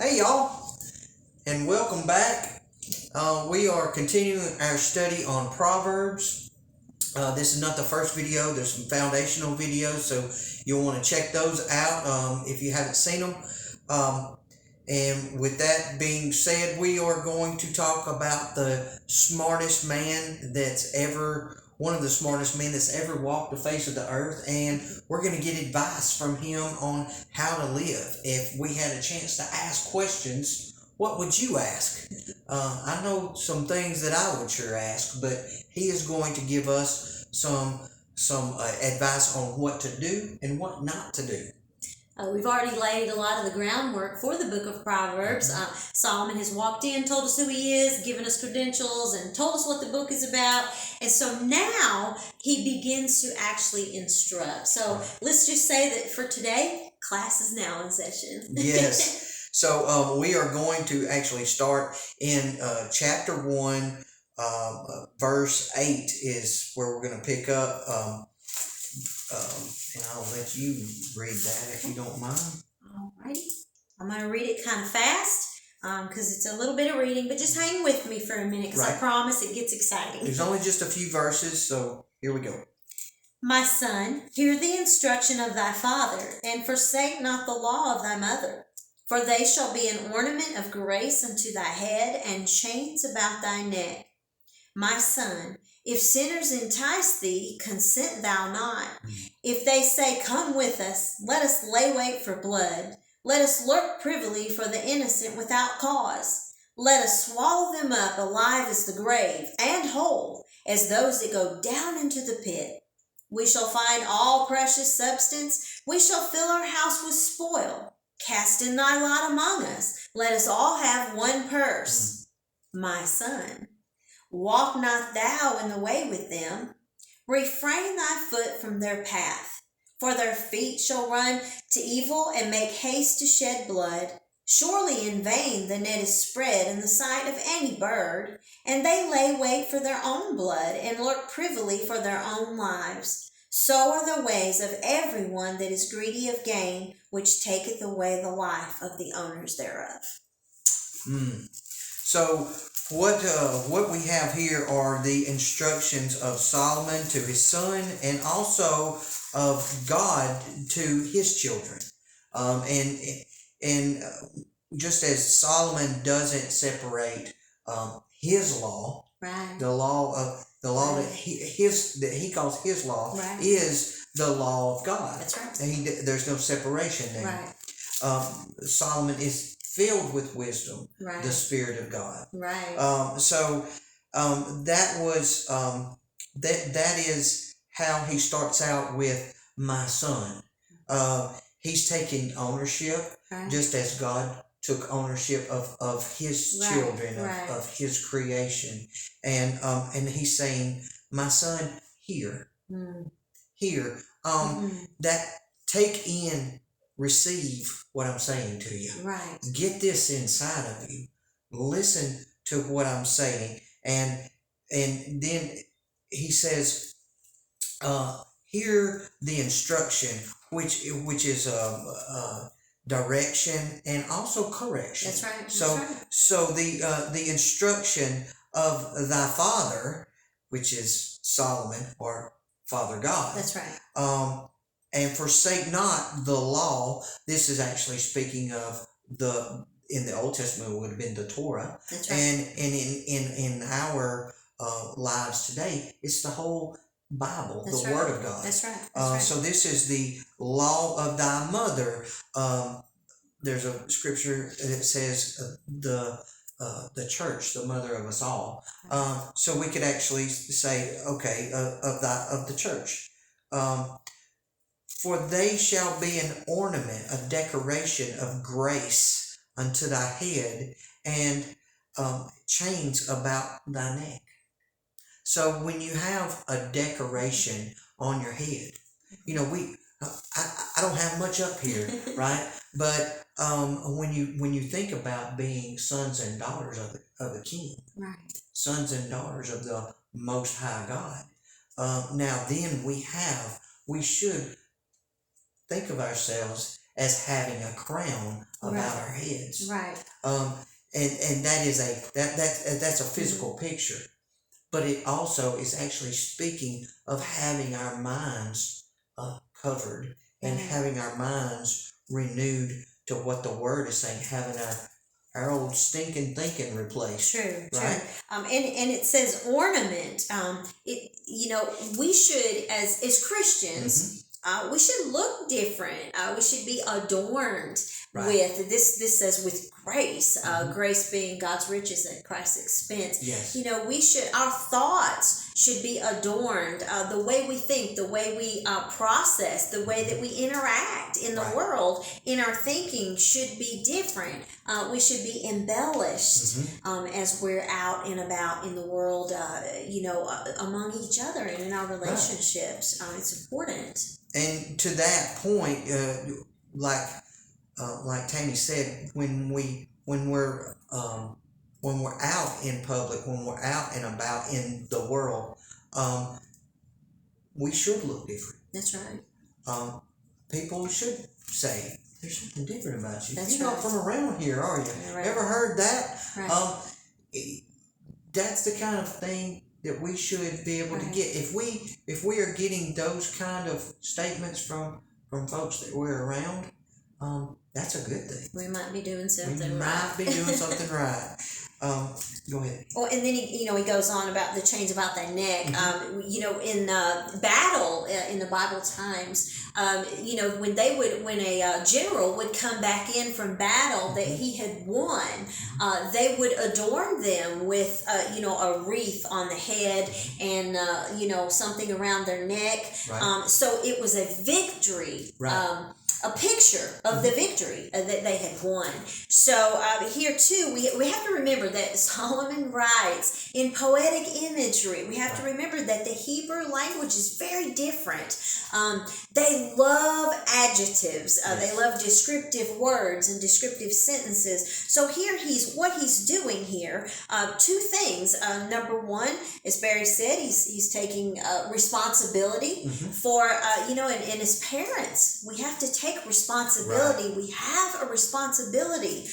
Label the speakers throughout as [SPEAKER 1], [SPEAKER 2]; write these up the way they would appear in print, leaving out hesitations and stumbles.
[SPEAKER 1] Hey y'all, and welcome back. We are continuing our study on Proverbs. This is not the first video. There's some foundational videos, so you'll want to check those out if you haven't seen them. And with that being said, we are going to talk about the smartest man that's ever, one of the smartest men that's ever walked the face of the earth, and we're going to get advice from him on how to live. If we had a chance to ask questions, what would you ask? I know some things that I would sure ask, but he is going to give us some advice on what to do and what not to do.
[SPEAKER 2] We've already laid a lot of the groundwork for the book of Proverbs. Solomon has walked in, told us who he is, given us credentials, and told us what the book is about. And so now he begins to actually instruct. So let's just say that for today, class is now in session.
[SPEAKER 1] Yes. So we are going to actually start in chapter 1, verse 8 is where we're going to pick up. And I'll let you read that if you don't mind.
[SPEAKER 2] Alrighty. I'm going to read it kind of fast because it's a little bit of reading, but just hang with me for a minute because I promise it gets exciting.
[SPEAKER 1] There's only just a few verses, so here we go.
[SPEAKER 2] My son, hear the instruction of thy father, and forsake not the law of thy mother. For they shall be an ornament of grace unto thy head, and chains about thy neck. My son, if sinners entice thee, consent thou not. If they say, come with us, let us lay wait for blood. Let us lurk privily for the innocent without cause. Let us swallow them up alive as the grave, and whole as those that go down into the pit. We shall find all precious substance. We shall fill our house with spoil. Cast in thy lot among us. Let us all have one purse. My son, walk not thou in the way with them. Refrain thy foot from their path. For their feet shall run to evil and make haste to shed blood. Surely in vain the net is spread in the sight of any bird, and they lay wait for their own blood and lurk privily for their own lives. So are the ways of every one that is greedy of gain, which taketh away the life of the owners thereof.
[SPEAKER 1] So what we have here are the instructions of Solomon to his son, and also of God to his children. And just as Solomon doesn't separate his law, the law that he calls his law is the law of God.
[SPEAKER 2] That's right.
[SPEAKER 1] And there's no separation there.
[SPEAKER 2] Right.
[SPEAKER 1] Solomon is filled with wisdom, the Spirit of God.
[SPEAKER 2] Right.
[SPEAKER 1] So that was that is how he starts out with my son. He's taking ownership, just as God took ownership of his children, of his creation, and he's saying, my son, hear, that take in. Receive what I'm saying to you.
[SPEAKER 2] Right.
[SPEAKER 1] Get this inside of you. Listen to what I'm saying. And then he says, hear the instruction, which is direction and also correction.
[SPEAKER 2] That's right.
[SPEAKER 1] So the instruction of thy father, which is Solomon or Father God.
[SPEAKER 2] That's right.
[SPEAKER 1] And forsake not the law. This is actually speaking of in the Old Testament would have been the Torah.
[SPEAKER 2] That's right.
[SPEAKER 1] And in our lives today, it's the whole Bible, Word of God.
[SPEAKER 2] That's right.
[SPEAKER 1] So this is the law of thy mother. There's a scripture that says the church, the mother of us all. So we could actually say, okay, of the church. For they shall be an ornament, a decoration of grace unto thy head, and chains about thy neck. So when you have a decoration on your head, I don't have much up here, right? But when you think about being sons and daughters of the King, sons and daughters of the Most High God, now then we should think of ourselves as having a crown about our heads.
[SPEAKER 2] Right.
[SPEAKER 1] And that is that's a physical picture, but it also is actually speaking of having our minds covered and having our minds renewed to what the Word is saying, having our old stinking thinking replaced.
[SPEAKER 2] True.
[SPEAKER 1] Right.
[SPEAKER 2] And it says ornament. We should as Christians. We should look different. We should be adorned with this says with grace. Grace being God's riches at Christ's expense.
[SPEAKER 1] Yes.
[SPEAKER 2] Our thoughts should be adorned. The way we think, the way we process, the way that we interact in the world, in our thinking should be different. We should be embellished as we're out and about in the world, among each other and in our relationships. It's important.
[SPEAKER 1] And to that point, like Tammy said, when we're out in public, when we're out and about in the world, we should look different.
[SPEAKER 2] That's right.
[SPEAKER 1] People should say, "There's something different about you.
[SPEAKER 2] That's
[SPEAKER 1] You're not from around here, are you?
[SPEAKER 2] Right.
[SPEAKER 1] Ever heard that?"
[SPEAKER 2] Right.
[SPEAKER 1] That's the kind of thing that we should be able to get. If we are getting those kind of statements from folks that we're around, that's a good thing.
[SPEAKER 2] We might be doing something
[SPEAKER 1] We might be doing something right. Go ahead.
[SPEAKER 2] Well, and then he goes on about the chains about their neck. In battle in the Bible times, when a general would come back in from battle that he had won, they would adorn them with a wreath on the head and something around their neck.
[SPEAKER 1] Right.
[SPEAKER 2] So it was a victory.
[SPEAKER 1] Right.
[SPEAKER 2] A picture of the victory that they had won. So here too, we have to remember that Solomon writes in poetic imagery. We have to remember that the Hebrew language is very different. They love adjectives. They love descriptive words and descriptive sentences. So here what he's doing here, two things. Number one, as Barry said, he's taking responsibility for, and as parents, we have to take responsibility. Right. We have a responsibility.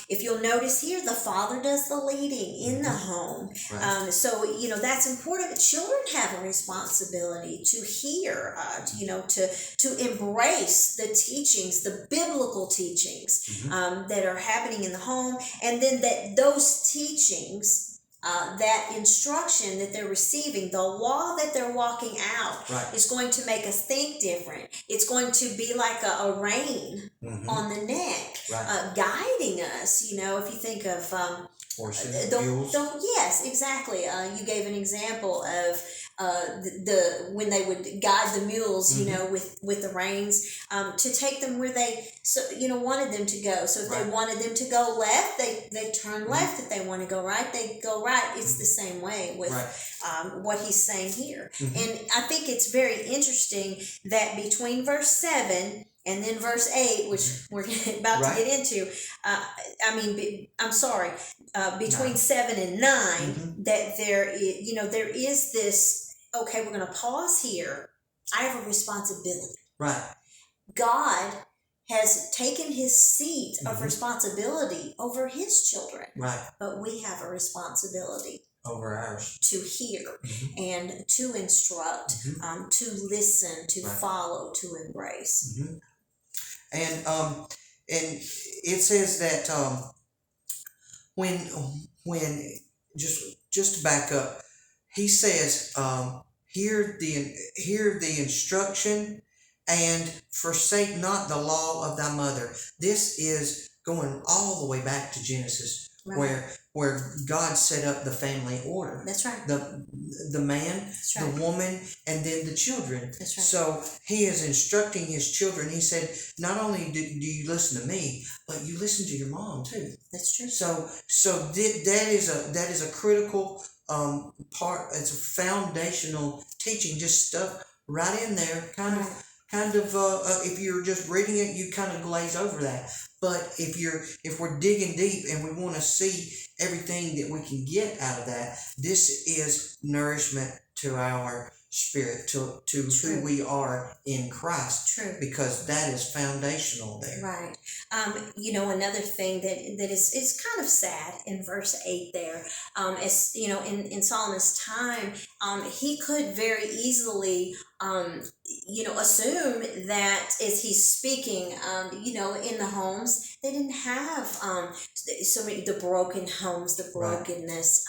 [SPEAKER 2] If you'll notice here, the father does the leading in the home. Right. So that's important. Children have a responsibility to hear, to embrace the teachings, the biblical teachings that are happening in the home, and then that those teachings. That instruction that they're receiving, the law that they're walking out is going to make us think different. It's going to be like a rein on the neck, guiding us. If you think of
[SPEAKER 1] horses, mules.
[SPEAKER 2] Yes, exactly. You gave an example of when they would guide the mules, with the reins, to take them where they wanted them to go. So if they wanted them to go left, they turn left. If they want to go right, they go right. It's the same way with what he's saying here. And I think it's very interesting that between verse 7 and then verse 8, which we're about to get into, between 7 and 9, that there is this, okay, we're going to pause here. I have a responsibility. Right. God has taken his seat of responsibility over his children. Right. But we have a responsibility
[SPEAKER 1] over ours
[SPEAKER 2] to hear and to instruct, to listen, to follow, to embrace.
[SPEAKER 1] And it says that when just to back up, he says, hear the instruction and forsake not the law of thy mother. This is going all the way back to Genesis, where God set up the family order.
[SPEAKER 2] That's right.
[SPEAKER 1] The man, the woman, and then the children.
[SPEAKER 2] That's right.
[SPEAKER 1] So he is instructing his children. He said, not only do you listen to me, but you listen to your mom too.
[SPEAKER 2] That's true.
[SPEAKER 1] So that is a critical part. It's a foundational teaching, just stuff right in there, kind of. If you're just reading it, you kind of glaze over that. But if we're digging deep and we want to see everything that we can get out of that, this is nourishment to our spirit to
[SPEAKER 2] True.
[SPEAKER 1] who we are in Christ,
[SPEAKER 2] True.
[SPEAKER 1] because that is foundational there.
[SPEAKER 2] Right. Another thing that is kind of sad in verse 8 there, is, in Solomon's time, he could very easily, assume that as he's speaking, in the homes, they didn't have so many, the broken homes, the brokenness.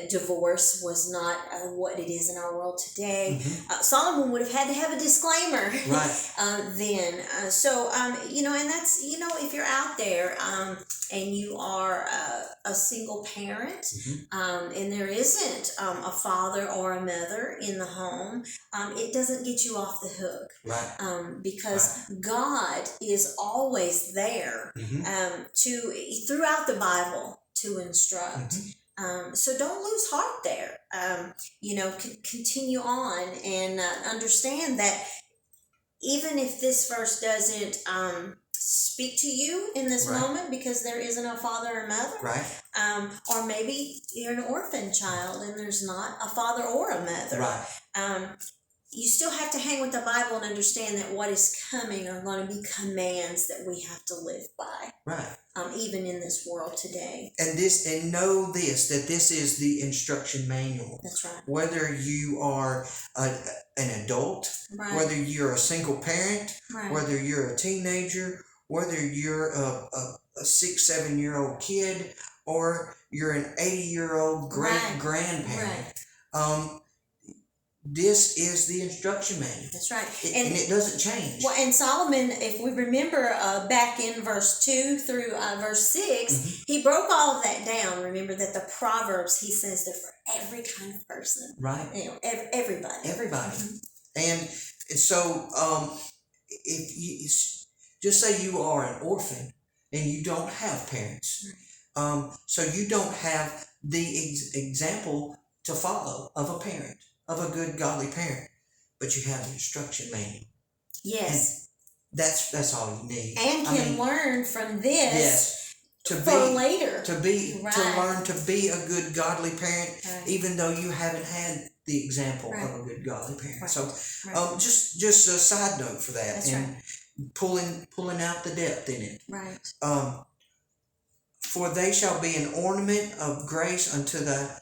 [SPEAKER 2] Divorce was not what it is in our world today. Solomon would have had to have a disclaimer then. And that's, if you're out there and you are a single parent, and there isn't a father or a mother in the home, it doesn't get you off the hook. Because God is always there throughout the Bible to instruct. So don't lose heart there. Continue on and understand that even if this verse doesn't speak to you in this moment, because there isn't a father or mother, or maybe you're an orphan child and there's not a father or a mother, you still have to hang with the Bible and understand that what is coming are going to be commands that we have to live by. Even in this world today.
[SPEAKER 1] And know this, that this is the instruction manual.
[SPEAKER 2] That's right.
[SPEAKER 1] Whether you are an adult, whether you're a single parent, whether you're a teenager, whether you're a 6-7-year-old kid, or you're an 80-year-old great-grandparent. This is the instruction manual.
[SPEAKER 2] That's right.
[SPEAKER 1] And it doesn't change.
[SPEAKER 2] Well, and Solomon, if we remember back in verse 2 through verse 6, he broke all of that down. Remember that the Proverbs, he says they're for every kind of person. Everybody. Everybody.
[SPEAKER 1] And so if you just say you are an orphan and you don't have parents, so you don't have the example to follow of a parent, of a good godly parent, but you have the instruction manual.
[SPEAKER 2] Yes.
[SPEAKER 1] And that's all you need.
[SPEAKER 2] And can learn from this later.
[SPEAKER 1] To learn to be a good godly parent, even though you haven't had the example of a good godly parent. So just a side note for that.
[SPEAKER 2] That's
[SPEAKER 1] and pulling out the depth in it. For they shall be an ornament of grace unto the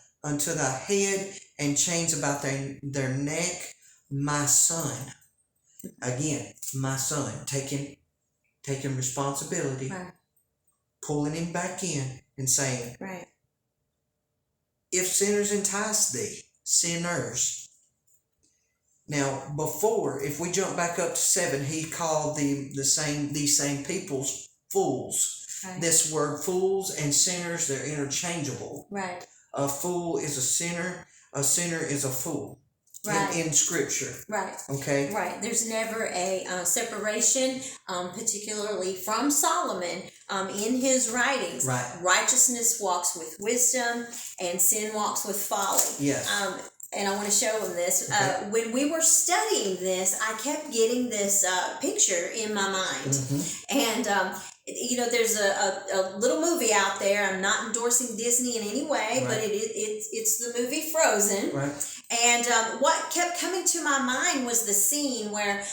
[SPEAKER 1] head, and chains about their neck, my son. Again, my son, taking responsibility, pulling him back in and saying, if sinners entice thee, sinners. Now, before, if we jump back up to 7, he called these same peoples fools. This word fools and sinners, they're interchangeable. A fool is a sinner is a fool. In Scripture. Okay?
[SPEAKER 2] There's never a separation, particularly from Solomon, in his writings. Righteousness walks with wisdom, and sin walks with folly. And I want to show them this. When we were studying this, I kept getting this picture in my mind. And there's a little movie out there. I'm not endorsing Disney in any way, but it's the movie Frozen. And what kept coming to my mind was the scene where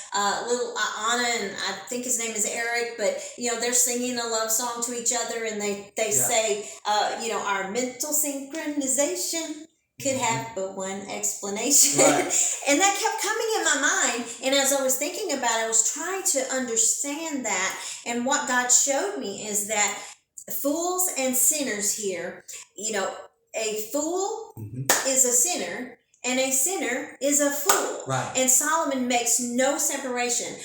[SPEAKER 2] little Anna and I think his name is Eric, but they're singing a love song to each other, and they say, our mental synchronization could have but one explanation. And that kept coming in my mind, and as I was thinking about it, I was trying to understand that, and what God showed me is that fools and sinners here, a fool is a sinner, and a sinner is a fool. And Solomon makes no separation.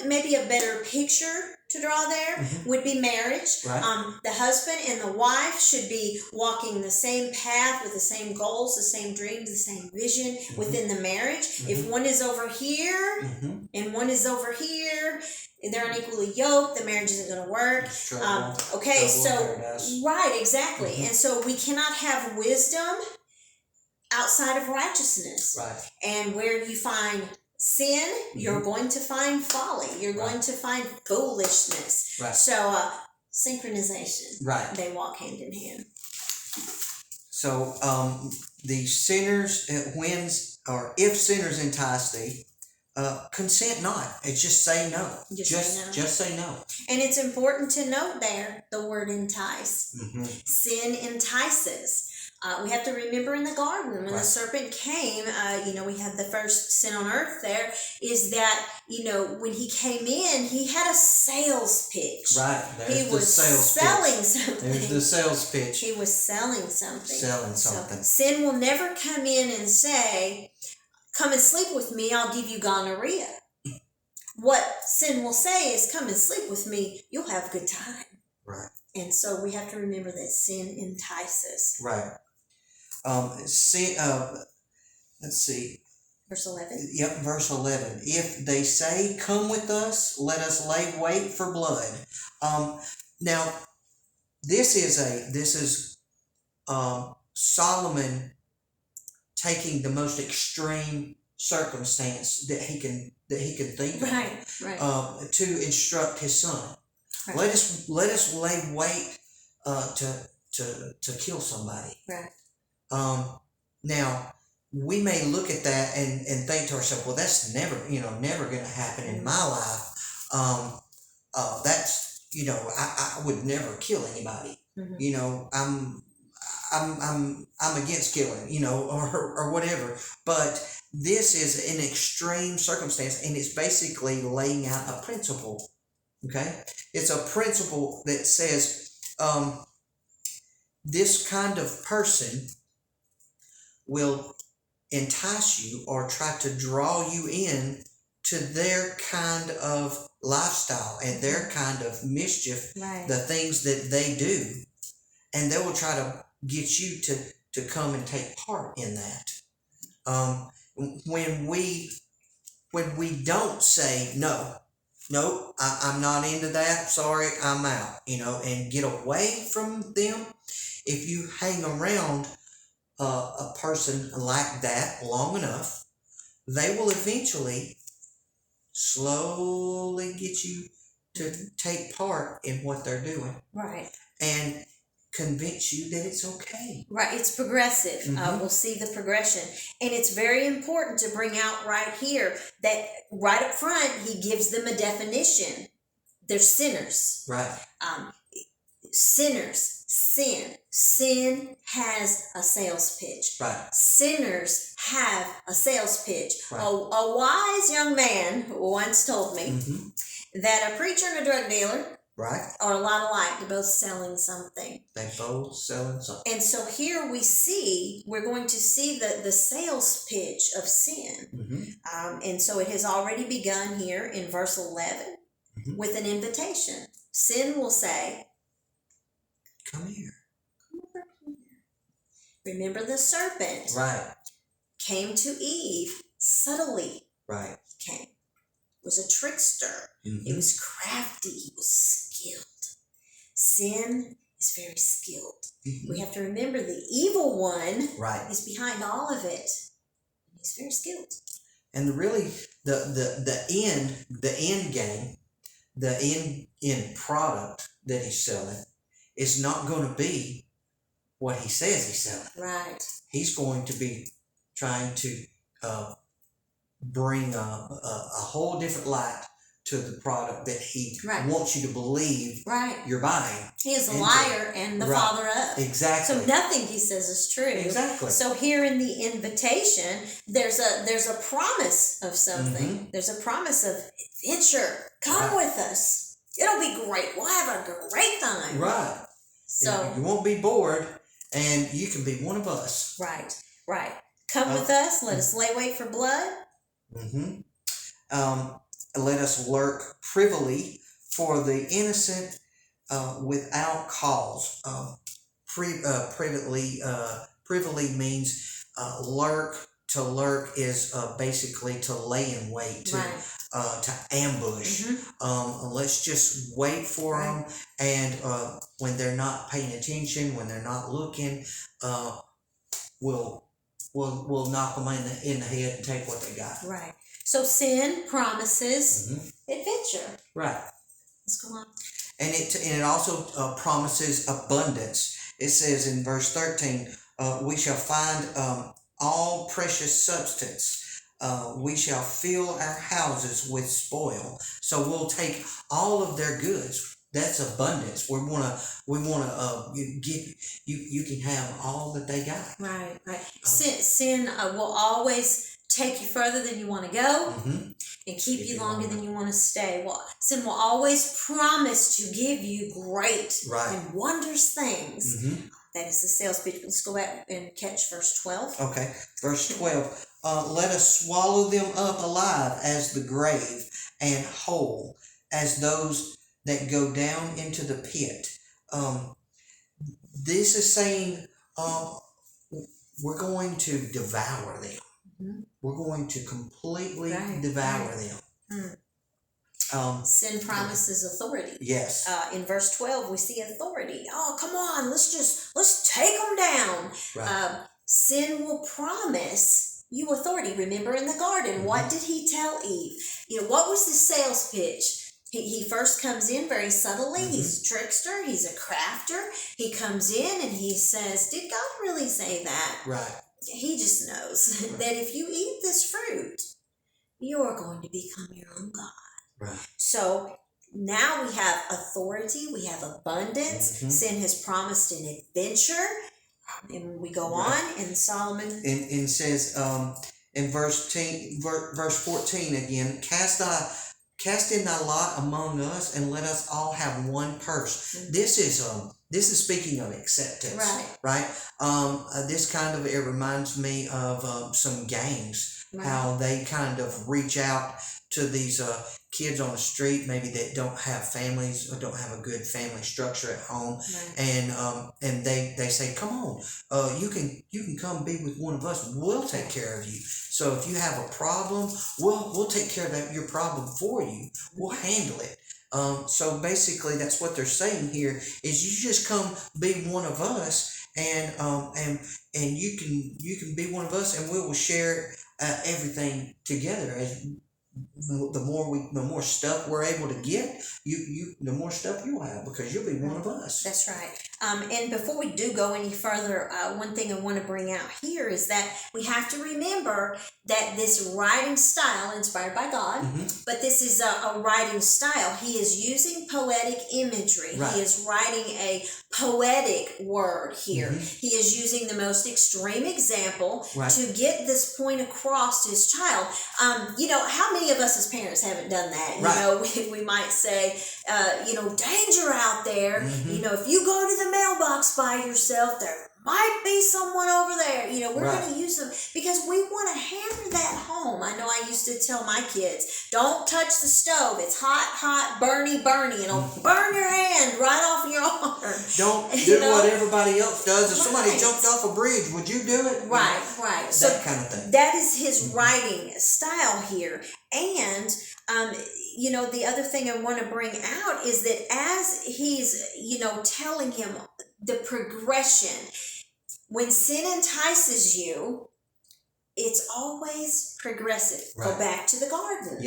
[SPEAKER 2] Maybe a better picture to draw there would be marriage. The husband and the wife should be walking the same path with the same goals, the same dreams, the same vision within the marriage. If one is over here and one is over here, they're unequally yoked, the marriage isn't going to work. Exactly. And so we cannot have wisdom outside of righteousness. And where you find sin, you're going to find folly. You're going to find foolishness. So synchronization. They walk hand in hand.
[SPEAKER 1] So the sinners, if sinners entice thee, consent not. It's just say no. Just say no.
[SPEAKER 2] And it's important to note there the word entice. Sin entices. We have to remember in the garden when the serpent came, we had the first sin on earth there, is that, when he came in, he had a sales pitch.
[SPEAKER 1] Right.
[SPEAKER 2] He was selling something.
[SPEAKER 1] There's the sales pitch.
[SPEAKER 2] He was selling something.
[SPEAKER 1] So
[SPEAKER 2] sin will never come in and say, come and sleep with me, I'll give you gonorrhea. What sin will say is, come and sleep with me, you'll have a good time.
[SPEAKER 1] Right.
[SPEAKER 2] And so we have to remember that sin entices.
[SPEAKER 1] Right. Let's see.
[SPEAKER 2] Verse 11.
[SPEAKER 1] Yep, verse 11. If they say, come with us, let us lay wait for blood. Now, this is Solomon taking the most extreme circumstance that he can think of, to instruct his son. Right. Let us lay wait to kill somebody.
[SPEAKER 2] Right.
[SPEAKER 1] Now we may look at that and think to ourselves, well, that's never going to happen in my life. That's I would never kill anybody. I'm against killing, or whatever. But this is an extreme circumstance, and it's basically laying out a principle. Okay, it's a principle that says this kind of person will entice you or try to draw you in to their kind of lifestyle and their kind of mischief, the things that they do, and they will try to get you to come and take part in that. When we don't say no, I'm not into that, sorry, I'm out, and get away from them. If you hang around a person like that long enough, they will eventually slowly get you to take part in what they're doing.
[SPEAKER 2] Right.
[SPEAKER 1] And convince you that it's okay.
[SPEAKER 2] Right. It's progressive. We'll see the progression. And it's very important to bring out right here that right up front, he gives them a definition. They're sinners.
[SPEAKER 1] Right.
[SPEAKER 2] Sinners, sin. Sin has a sales pitch.
[SPEAKER 1] Right.
[SPEAKER 2] Sinners have a sales pitch.
[SPEAKER 1] Right.
[SPEAKER 2] A wise young man once told me that a preacher and a drug dealer are a lot alike. They're both selling something.
[SPEAKER 1] They're both selling something.
[SPEAKER 2] And so here we're going to see the sales pitch of sin. And so it has already begun here in verse 11 with an invitation. Sin will say,
[SPEAKER 1] come here.
[SPEAKER 2] Remember the serpent.
[SPEAKER 1] Right.
[SPEAKER 2] Came to Eve subtly.
[SPEAKER 1] Right.
[SPEAKER 2] Came. Was a trickster. He was crafty. He was skilled. Sin is very skilled. We have to remember the evil one is behind all of it. He's very skilled.
[SPEAKER 1] And really, the end game, the end product that he's selling is not going to be what he says he's selling.
[SPEAKER 2] Right.
[SPEAKER 1] He's going to be trying to bring a whole different light to the product that he wants you to believe you're buying.
[SPEAKER 2] He is a liar and the father of.
[SPEAKER 1] Exactly.
[SPEAKER 2] So nothing he says is true.
[SPEAKER 1] Exactly.
[SPEAKER 2] So here in the invitation, there's a promise of something. There's a promise of adventure. Come with us. It'll be great. We'll have a great time.
[SPEAKER 1] Right. So you won't be bored, and you can be one of us.
[SPEAKER 2] Right. Come with us. Let us lay wait for blood.
[SPEAKER 1] Let us lurk privily for the innocent without cause. Privily means lurk. To lurk is basically to lay in wait, to ambush. Let's just wait for them, and when they're not paying attention, when they're not looking, we'll knock them in the head and take what they got.
[SPEAKER 2] Right. So sin promises adventure.
[SPEAKER 1] Right.
[SPEAKER 2] Let's go on.
[SPEAKER 1] And it also promises abundance. It says in verse 13, We shall find all precious substance. We shall fill our houses with spoil. So we'll take all of their goods. That's abundance. We wanna give you. You can have all that they got.
[SPEAKER 2] Right, right. Sin will always take you further than you want to go, and keep you longer than you want to stay. Well, sin will always promise to give you great and wondrous things. That is the sales pitch. Let's go back and catch verse 12.
[SPEAKER 1] Okay, verse 12. Let us swallow them up alive as the grave, and whole as those that go down into the pit. This is saying we're going to devour them. We're going to completely devour them.
[SPEAKER 2] Sin promises authority.
[SPEAKER 1] Yes.
[SPEAKER 2] In verse 12, we see authority. Oh, come on, let's take them down.
[SPEAKER 1] Right.
[SPEAKER 2] Sin will promise you authority. Remember in the garden, what did he tell Eve? What was the sales pitch? He first comes in very subtly. He's a trickster. He's a crafter. He comes in and he says, did God really say that?
[SPEAKER 1] Right.
[SPEAKER 2] He just knows that if you eat this fruit, you're going to become your own God.
[SPEAKER 1] Right.
[SPEAKER 2] So now we have authority. We have abundance. Sin has promised an adventure. And we go on in Solomon.
[SPEAKER 1] And says in verse 14 again, Cast in thy lot among us, and let us all have one purse. This is speaking of acceptance, right? This kind of it reminds me of some gangs, how they kind of reach out to these kids on the street, maybe that don't have families or don't have a good family structure at home, and they say, come on, you can come be with one of us. We'll take care of you. So if you have a problem, we'll take care of your problem for you. We'll handle it. So basically, that's what they're saying here is you just come be one of us, and you can be one of us, and we will share everything together. As the more stuff we're able to get, the more stuff you'll have because you'll be one of us.
[SPEAKER 2] That's right. And before we do go any further, one thing I want to bring out here is that we have to remember that this writing style, inspired by God, but this is a writing style. He is using poetic imagery. He is writing a poetic word here. He is using the most extreme example to get this point across to his child. How many of us as parents haven't done that? We might say, danger out there. If you go to the mailbox by yourself, there might be someone over there. We're going to use them because we want to hammer that home. I know I used to tell my kids, don't touch the stove. It's hot, burny, and it'll burn your hand right off your arm.
[SPEAKER 1] Don't do what everybody else does. If somebody jumped off a bridge, would you do it?
[SPEAKER 2] Right.
[SPEAKER 1] That kind of thing.
[SPEAKER 2] That is his writing style here. And, the other thing I want to bring out is that as he's, telling him the progression, when sin entices you, it's always progressive. Go back to the garden.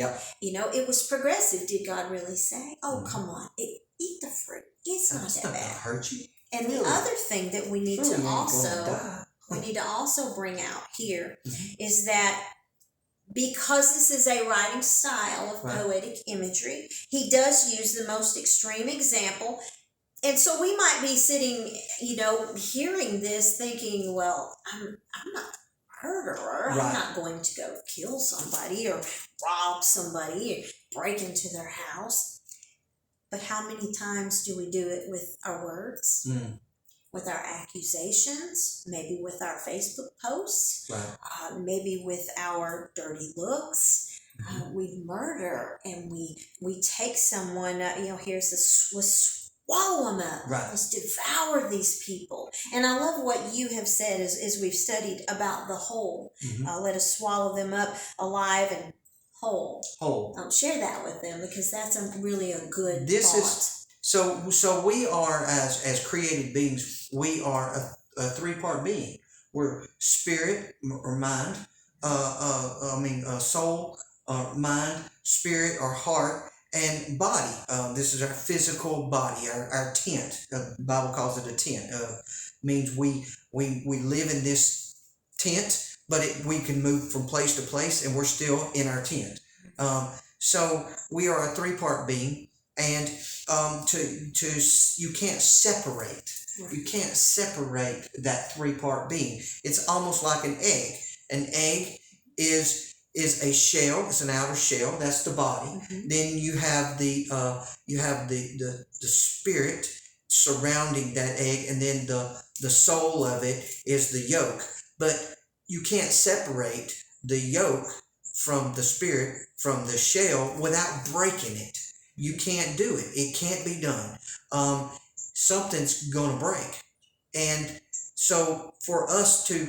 [SPEAKER 2] It was progressive. Did God really say? Oh, come on. Eat the fruit. It's not that bad.
[SPEAKER 1] Gonna hurt you.
[SPEAKER 2] And the other thing that we need to also bring out here is that because this is a writing style of poetic imagery, he does use the most extreme example. And so we might be sitting, hearing this thinking, well, I'm not a murderer. I'm not going to go kill somebody or rob somebody or break into their house. But how many times do we do it with our words? With our accusations, maybe with our Facebook posts, maybe with our dirty looks. We murder and we take someone, here's this, let's swallow them up. Let's devour these people. And I love what you have said as we've studied about the whole. Let us swallow them up alive and whole. Share that with them because that's really a good thought.
[SPEAKER 1] So we are as created beings, we are a three-part being. We're spirit or mind, soul, mind, spirit or heart, and body. This is our physical body, our tent. The Bible calls it a tent. means we live in this tent, but we can move from place to place, and we're still in our tent. So we are a three-part being, and you can't separate. You can't separate that three-part being. It's almost like an egg. An egg is a shell. It's an outer shell. That's the body.
[SPEAKER 2] Mm-hmm.
[SPEAKER 1] Then you have the spirit surrounding that egg, and then the soul of it is the yolk. But you can't separate the yolk from the spirit, from the shell, without breaking it. You can't do it. It can't be done. Something's going to break. And so for us to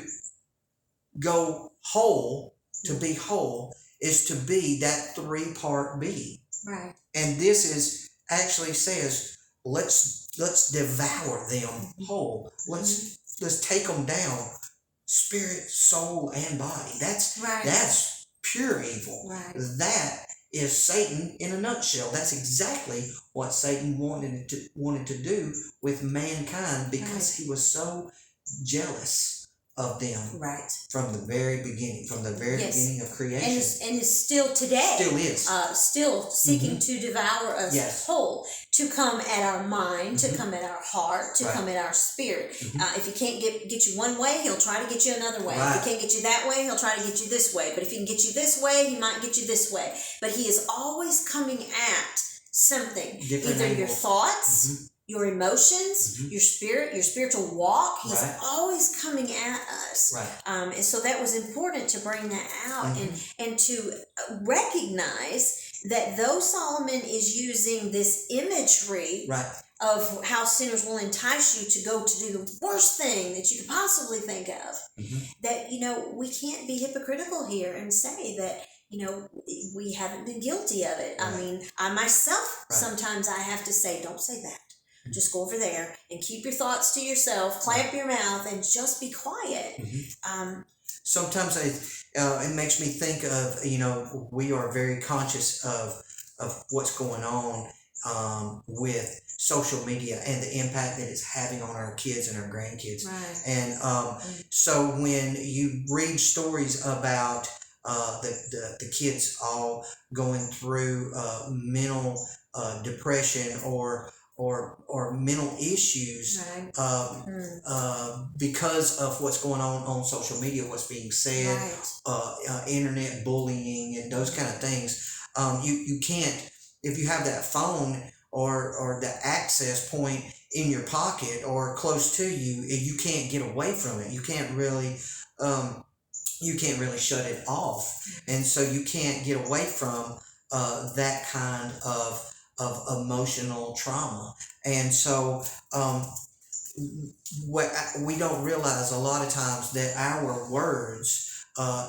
[SPEAKER 1] go whole, to be whole, is to be that three-part being.
[SPEAKER 2] Right.
[SPEAKER 1] And this is actually says, let's devour them whole. Let's take them down, spirit, soul, and body. That's pure evil.
[SPEAKER 2] Right.
[SPEAKER 1] That is Satan in a nutshell. That's exactly what Satan wanted to do with mankind, because he was so jealous of them from the very beginning, beginning of creation.
[SPEAKER 2] And is still today.
[SPEAKER 1] Still is.
[SPEAKER 2] Still seeking to devour us whole, to come at our mind, to come at our heart, to come at our spirit. If he can't get you one way, he'll try to get you another way. If he can't get you that way, he'll try to get you this way. But if he can get you this way, he might get you this way. But he is always coming at something.
[SPEAKER 1] Different
[SPEAKER 2] either
[SPEAKER 1] angles.
[SPEAKER 2] Your thoughts, your emotions, your spirit, your spiritual walk. He's always coming at us. And so that was important to bring that out and to recognize that though Solomon is using this imagery of how sinners will entice you to go to do the worst thing that you could possibly think of, that, we can't be hypocritical here and say that, we haven't been guilty of it. I mean, I myself, sometimes I have to say, don't say that. Just go over there and keep your thoughts to yourself, clamp your mouth, and just be quiet.
[SPEAKER 1] Sometimes it makes me think of, we are very conscious of what's going on with social media and the impact that it's having on our kids and our grandkids. And so when you read stories about the kids all going through mental depression or mental issues because of what's going on social media, what's being said, internet bullying and those kind of things. You can't, if you have that phone or the access point in your pocket or close to you, you can't get away from it. You can't really shut it off, and so you can't get away from that kind of emotional trauma. And so what we don't realize a lot of times, that our words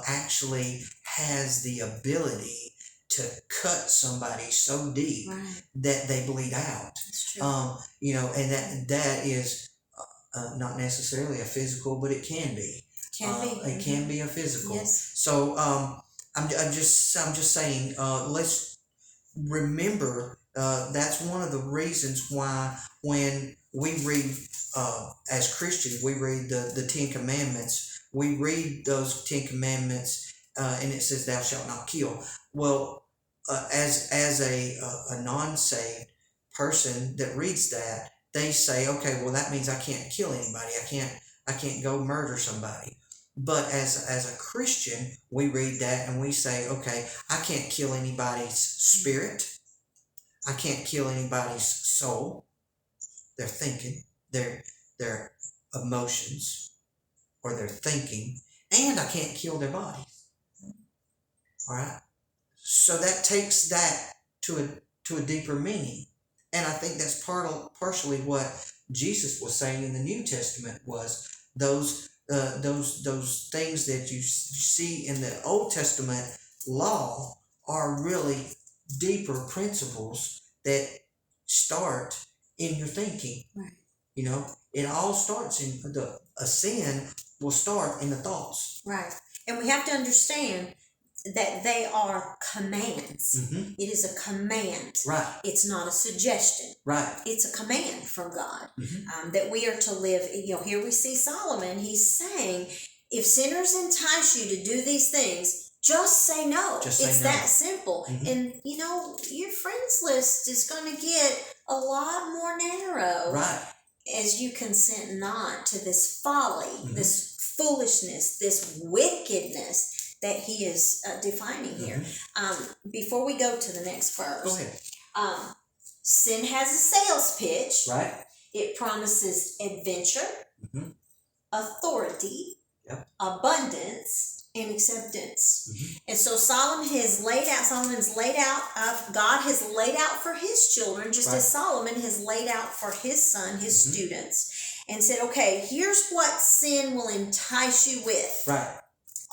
[SPEAKER 1] actually has the ability to cut somebody so deep that they bleed out.
[SPEAKER 2] That's true.
[SPEAKER 1] And that is not necessarily a physical, but it can be. It can be a physical.
[SPEAKER 2] Yes.
[SPEAKER 1] So I'm just saying, let's remember that's one of the reasons why when we read as Christians, we read the Ten Commandments. We read those 10 commandments, and it says, "Thou shalt not kill." Well, as a non-saved person that reads that, they say, "Okay, well that means I can't kill anybody. I can't go murder somebody." But as a Christian, we read that and we say, "Okay, I can't kill anybody's spirit. I can't kill anybody's soul, their thinking, their emotions, or their thinking, and I can't kill their bodies." All right. So that takes that to a deeper meaning, and I think that's partially what Jesus was saying in the New Testament, was those things that you see in the Old Testament law are really deeper principles that start in your thinking. It all starts in a sin will start in the thoughts.
[SPEAKER 2] And we have to understand, that they are commands.
[SPEAKER 1] Mm-hmm.
[SPEAKER 2] It is a command.
[SPEAKER 1] Right.
[SPEAKER 2] It's not a suggestion.
[SPEAKER 1] Right.
[SPEAKER 2] It's a command from God.
[SPEAKER 1] Mm-hmm.
[SPEAKER 2] That we are to live. Here we see Solomon. He's saying, if sinners entice you to do these things, just say no.
[SPEAKER 1] Just say
[SPEAKER 2] it's
[SPEAKER 1] no.
[SPEAKER 2] that simple.
[SPEAKER 1] Mm-hmm.
[SPEAKER 2] And your friends list is going to get a lot more narrow.
[SPEAKER 1] Right.
[SPEAKER 2] As you consent not to this folly,
[SPEAKER 1] Mm-hmm.
[SPEAKER 2] this foolishness, this wickedness that he is defining here.
[SPEAKER 1] Mm-hmm.
[SPEAKER 2] Before we go to the next verse,
[SPEAKER 1] Go ahead.
[SPEAKER 2] Sin has a sales pitch.
[SPEAKER 1] Right.
[SPEAKER 2] It promises adventure,
[SPEAKER 1] Mm-hmm.
[SPEAKER 2] authority,
[SPEAKER 1] Yep.
[SPEAKER 2] abundance, and acceptance.
[SPEAKER 1] Mm-hmm.
[SPEAKER 2] And so Solomon's laid out, God has laid out for his children, just
[SPEAKER 1] Right.
[SPEAKER 2] as Solomon has laid out for his son, his
[SPEAKER 1] Mm-hmm.
[SPEAKER 2] students, and said, okay, here's what sin will entice you with.
[SPEAKER 1] Right.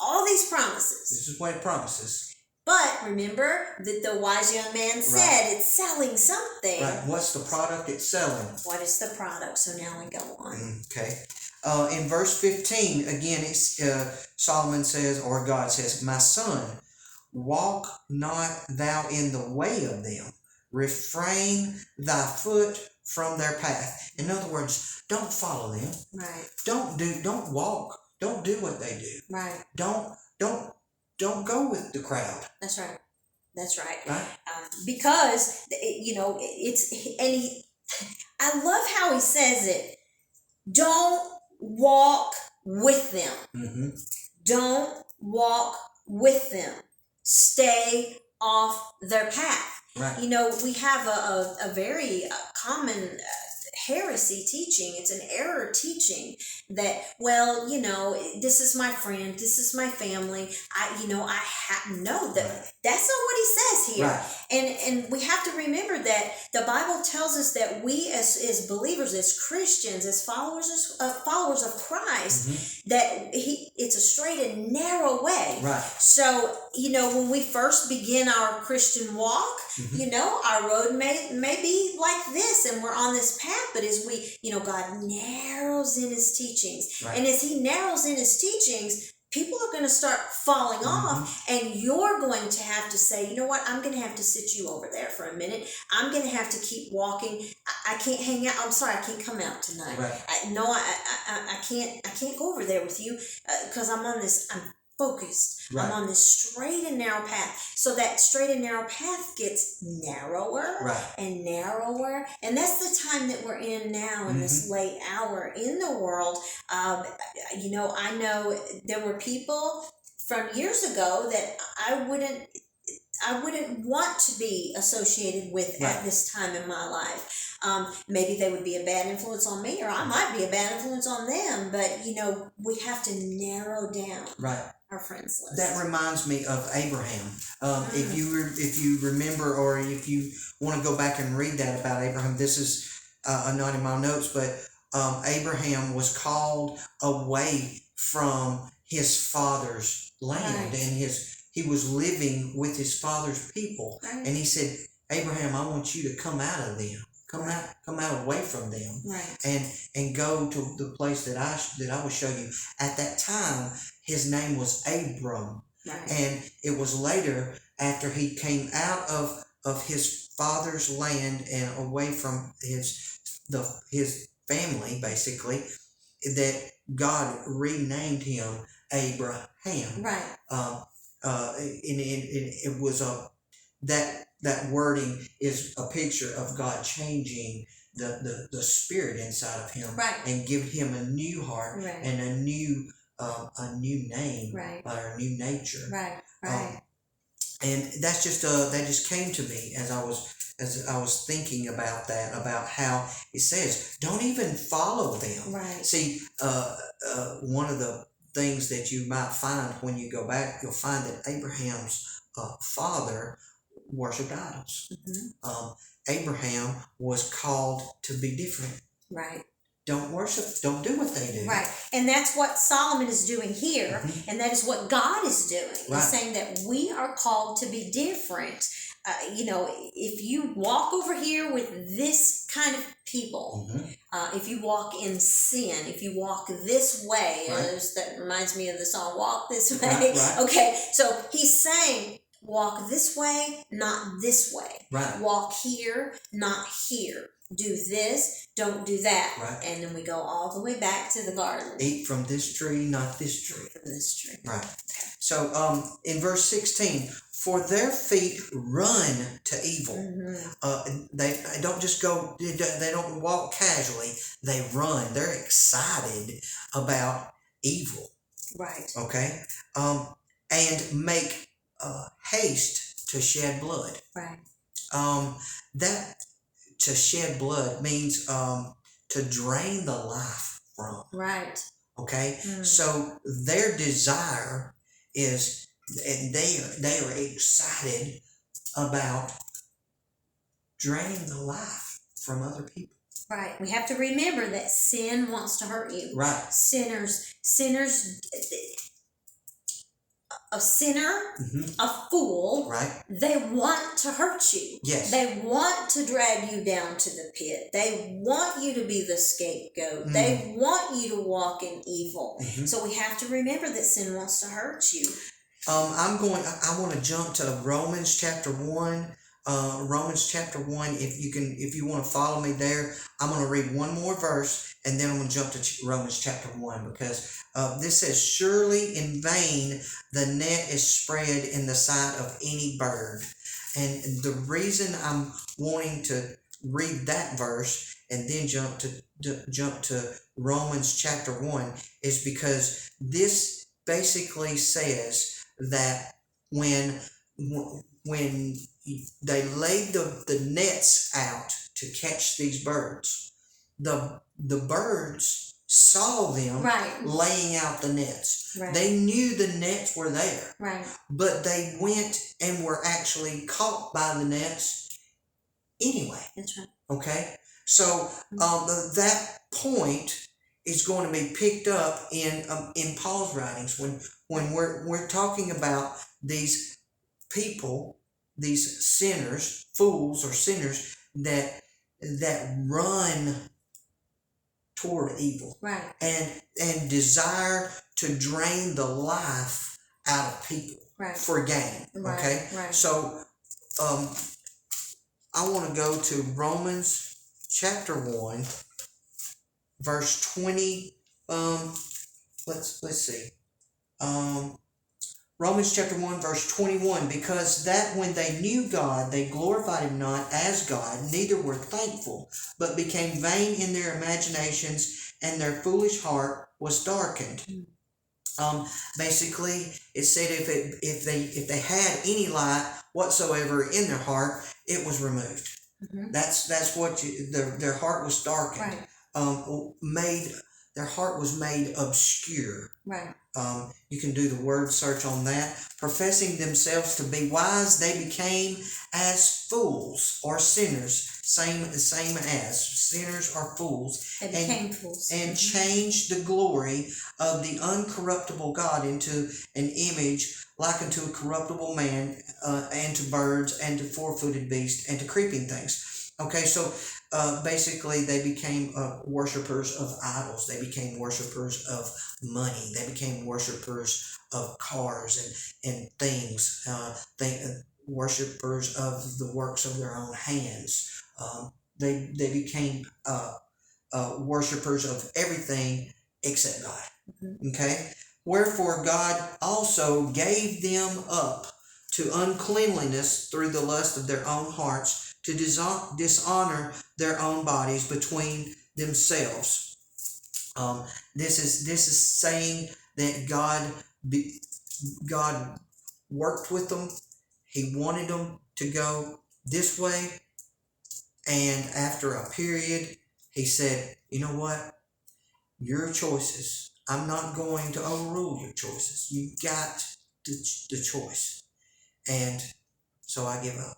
[SPEAKER 2] All these promises.
[SPEAKER 1] This is what it promises.
[SPEAKER 2] But remember that the wise young man said it's selling something.
[SPEAKER 1] Right. What's the product it's selling?
[SPEAKER 2] What is the product? So now we go on.
[SPEAKER 1] Okay. In verse 15, again, Solomon says, or God says, my son, walk not thou in the way of them. Refrain thy foot from their path. In other words, don't follow them.
[SPEAKER 2] Right.
[SPEAKER 1] Don't walk. Don't do what they do.
[SPEAKER 2] Right.
[SPEAKER 1] Don't go with the crowd.
[SPEAKER 2] That's right. That's right.
[SPEAKER 1] Right.
[SPEAKER 2] Because I love how he says it. Don't walk with them.
[SPEAKER 1] Mm-hmm.
[SPEAKER 2] Don't walk with them. Stay off their path.
[SPEAKER 1] Right.
[SPEAKER 2] We have a very common heresy teaching. It's an error teaching that, this is my friend, this is my family. That's not what he says here.
[SPEAKER 1] Right.
[SPEAKER 2] And we have to remember that the Bible tells us that we as believers, as Christians, as followers of Christ,
[SPEAKER 1] Mm-hmm.
[SPEAKER 2] that it's a straight and narrow way.
[SPEAKER 1] Right.
[SPEAKER 2] So, when we first begin our Christian walk,
[SPEAKER 1] Mm-hmm.
[SPEAKER 2] our road may be like this and we're on this path, but as we, God narrows in his teachings.
[SPEAKER 1] Right.
[SPEAKER 2] And as he narrows in his teachings, people are going to start falling off, and you're going to have to say, you know what, I'm going to have to sit you over there for a minute. I'm going to have to keep walking. I can't hang out. I'm sorry, I can't come out tonight.
[SPEAKER 1] Right.
[SPEAKER 2] I can't go over there with you because I'm focused.
[SPEAKER 1] Right.
[SPEAKER 2] I'm on this straight and narrow path. So that straight and narrow path gets narrower.
[SPEAKER 1] Right.
[SPEAKER 2] And narrower. And that's the time that we're in now in this late hour in the world. I know there were people from years ago that I wouldn't want to be associated with at this time in my life. Maybe they would be a bad influence on me, or I might be a bad influence on them. But we have to narrow down our friends list.
[SPEAKER 1] That reminds me of Abraham. If you remember, or if you want to go back and read that about Abraham, this is not in my notes, but Abraham was called away from his father's land, and he was living with his father's people, and he said, Abraham, I want you to come out of them. Come out away from them, and go to the place that I will show you. At that time, his name was Abram, and it was later, after he came out of his father's land and away from his family, basically, that God renamed him Abraham.
[SPEAKER 2] Right.
[SPEAKER 1] It was that wording is a picture of God changing the spirit inside of him, and give him a new heart, and a new name, or a new nature. And that's just that just came to me as I was thinking about that, about how it says, don't even follow them. See, one of the things that you might find when you go back, you'll find that Abraham's father worshipped idols. Abraham was called to be different. Don't worship, don't do what they do.
[SPEAKER 2] And that's what Solomon is doing here, and that is what God is doing. He's saying that we are called to be different. If you walk over here with this kind of people, if you walk in sin, if you walk this way,
[SPEAKER 1] Right.
[SPEAKER 2] that reminds me of the song "Walk This Way."
[SPEAKER 1] Right.
[SPEAKER 2] Okay, so he's saying, walk this way, not this way.
[SPEAKER 1] Right.
[SPEAKER 2] Walk here, not here. Do this, don't do that.
[SPEAKER 1] Right.
[SPEAKER 2] And then we go all the way back to the garden.
[SPEAKER 1] Eat from this tree, not this tree.
[SPEAKER 2] From this tree.
[SPEAKER 1] Right. So in verse 16, for their feet run to evil. They don't just go, they don't walk casually. They run. They're excited about evil.
[SPEAKER 2] Right.
[SPEAKER 1] Okay. And make haste to shed blood.
[SPEAKER 2] Right.
[SPEAKER 1] That to shed blood means to drain the life from.
[SPEAKER 2] Right.
[SPEAKER 1] Okay. So their desire is, and they are excited about draining the life from other people.
[SPEAKER 2] Right. We have to remember that sin wants to hurt you.
[SPEAKER 1] Right.
[SPEAKER 2] Sinners, a sinner, a fool,
[SPEAKER 1] right,
[SPEAKER 2] they want to hurt you.
[SPEAKER 1] Yes.
[SPEAKER 2] They want to drag you down to the pit. They want you to be the scapegoat. They want you to walk in evil. So we have to remember that sin wants to hurt you.
[SPEAKER 1] I want to jump to Romans chapter 1. Romans chapter 1, if you want to follow me there, I'm going to read one more verse and then I'm going to jump to Romans chapter 1, because this says, surely in vain the net is spread in the sight of any bird. And the reason I'm wanting to read that verse and then jump to Romans chapter 1 is because this basically says that when they laid the nets out to catch these birds, the birds saw them laying out the nets. Right. They knew the nets were there. Right. But they went and were actually caught by the nets anyway. That's right. Okay? So that point is going to be picked up in Paul's writings when we're talking about these people, these sinners, fools or sinners that run toward evil, right, and desire to drain the life out of people, right, for gain. Right. Okay, right. So I want to go to Romans chapter 1, verse 20. Let's see. Romans chapter 1, verse 21, because that when they knew God, they glorified him not as God, neither were thankful, but became vain in their imaginations, and their foolish heart was darkened. Basically, it said if they had any light whatsoever in their heart, it was removed. That's what their heart was darkened. Right. Their heart was made obscure. Right. You can do the word search on that. Professing themselves to be wise, they became as fools or sinners. Same as sinners or fools. They became fools. And changed the glory of the uncorruptible God into an image like unto a corruptible man, and to birds, and to four-footed beasts, and to creeping things. Okay, so basically they became worshipers of idols. They became worshipers of money. They became worshipers of cars and things. Worshipers of the works of their own hands. They became worshipers of everything except God. Okay? Wherefore God also gave them up to uncleanliness through the lust of their own hearts, to dishonor their own bodies between themselves. This is saying that God worked with them. He wanted them to go this way, and after a period, he said, "You know what? Your choices. I'm not going to overrule your choices. You got the choice." And so I give up.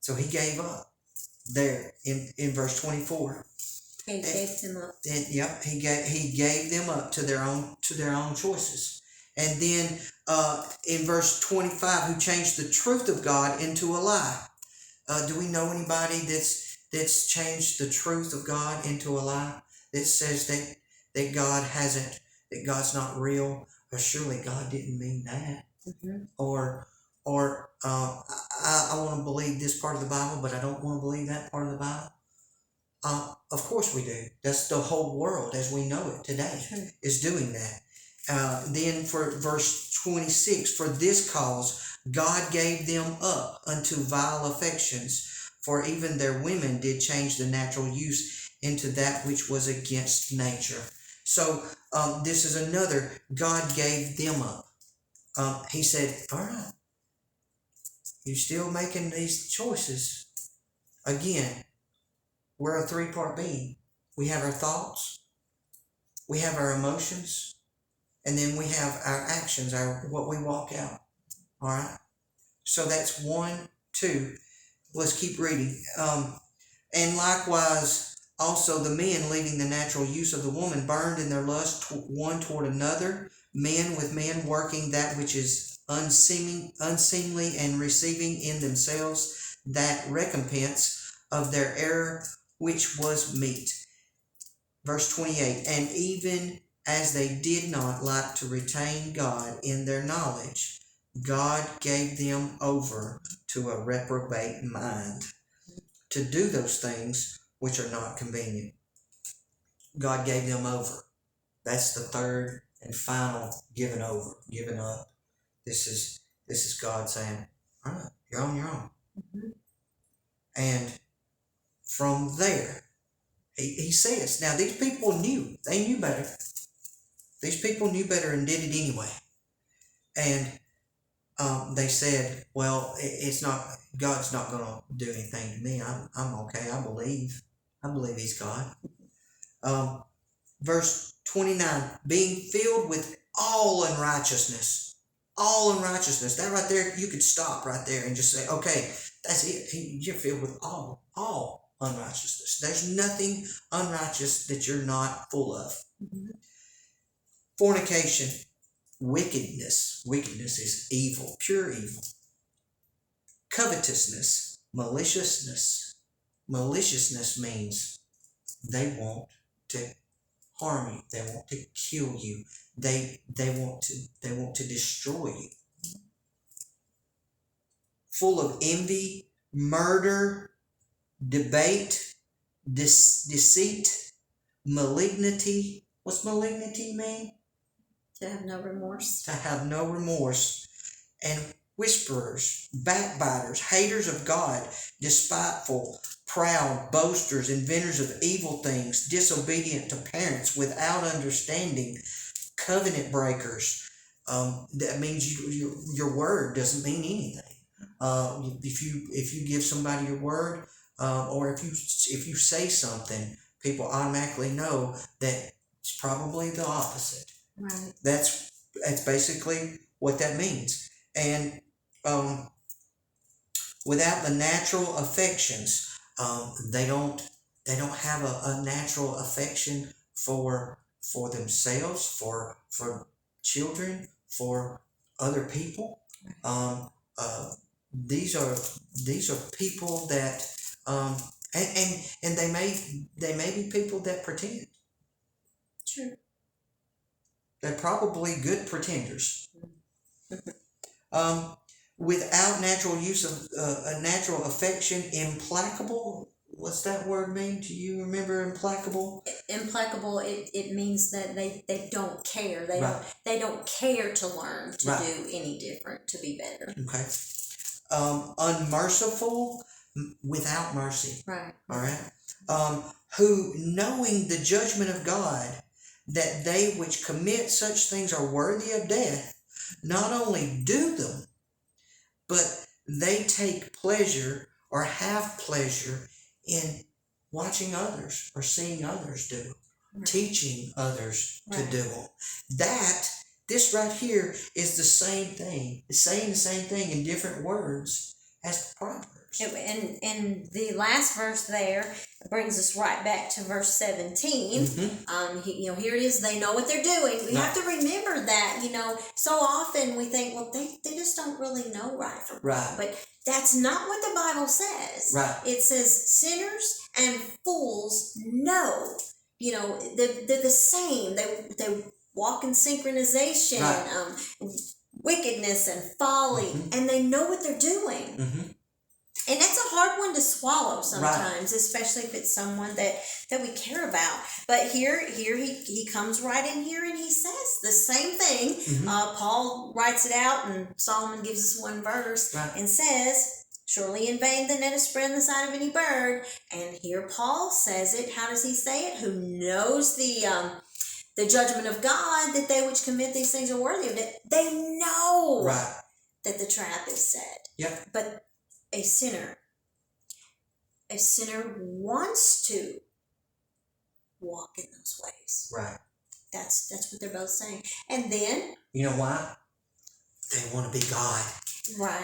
[SPEAKER 1] So he gave up there in verse 24. He gave them up. Yep, he gave them up to their own choices. And then in verse 25, who changed the truth of God into a lie. Do we know anybody that's changed the truth of God into a lie, that says that God hasn't, that God's not real, or surely God didn't mean that.
[SPEAKER 2] Mm-hmm.
[SPEAKER 1] Or I want to believe this part of the Bible, but I don't want to believe that part of the Bible. Of course we do. That's the whole world as we know it today is doing that. Then for verse 26, for this cause God gave them up unto vile affections, for even their women did change the natural use into that which was against nature. So this is another, God gave them up. He said, all right, you're still making these choices. Again, we're a three-part being. We have our thoughts, we have our emotions, and then we have our actions, what we walk out. All right. So that's 1, 2. Let's keep reading. And likewise, also the men, leaving the natural use of the woman, burned in their lust one toward another, men with men, working that which is unseemly, and receiving in themselves that recompense of their error which was meet. Verse 28, and even as they did not like to retain God in their knowledge, God gave them over to a reprobate mind, to do those things which are not convenient. God gave them over. That's the third and final giving over, giving up. This is God saying, all right, you're on your own. Mm-hmm. And from there, he says, now these people they knew better. These people knew better and did it anyway. And they said, well, God's not going to do anything to me. I'm okay. I believe he's God. Verse 29, being filled with all unrighteousness. All unrighteousness. That right there, you could stop right there and just say, okay, that's it. You're filled with all unrighteousness. There's nothing unrighteous that you're not full of. Mm-hmm. Fornication, wickedness. Wickedness is evil, pure evil. Covetousness, maliciousness. Maliciousness means they want to harm you. They want to kill you. They want to destroy you. Full of envy, murder, debate, deceit, malignity. What's malignity mean?
[SPEAKER 2] To have no remorse.
[SPEAKER 1] To have no remorse. And whisperers, backbiters, haters of God, despiteful, proud, boasters, inventors of evil things, disobedient to parents, without understanding, covenant breakers. That means your word doesn't mean anything. If you give somebody your word, or if you say something, people automatically know that it's probably the opposite.
[SPEAKER 2] Right.
[SPEAKER 1] That's basically what that means. And without the natural affections, they don't have a natural affection for themselves, for children, for other people. These are people that and they may be people that pretend.
[SPEAKER 2] True.
[SPEAKER 1] They're probably good pretenders. Without natural use of a natural affection, implacable. What's that word mean? Do you remember implacable?
[SPEAKER 2] Implacable. It means that they don't care. They don't care to learn to do any different, to be better.
[SPEAKER 1] Okay. Unmerciful, without mercy.
[SPEAKER 2] Right.
[SPEAKER 1] All right. Who, knowing the judgment of God, that they which commit such things are worthy of death, not only do them, but they take pleasure or have pleasure in watching others or seeing others do them, teaching others to do them. This right here is the same thing. It's saying the same thing in different words as the Proverbs.
[SPEAKER 2] And the last verse there brings us right back to verse 17. Mm-hmm. Here it is. They know what they're doing. We have to remember that, so often we think, well, they just don't really know right from wrong. But that's not what the Bible says.
[SPEAKER 1] Right.
[SPEAKER 2] It says sinners and fools know. You know, they're the same. They walk in synchronization, wickedness and folly, and they know what they're doing. And that's a hard one to swallow sometimes, especially if it's someone that we care about. But here he comes right in here and he says the same thing. Paul writes it out, and Solomon gives us one verse and says, surely in vain the net is spread in the sight of any bird. And here Paul says it. How does he say it? Who knows the judgment of God, that they which commit these things are worthy of it. They know that the trap is set. But a sinner wants to walk in those ways. That's what they're both saying. And then,
[SPEAKER 1] you know why? They want to be God.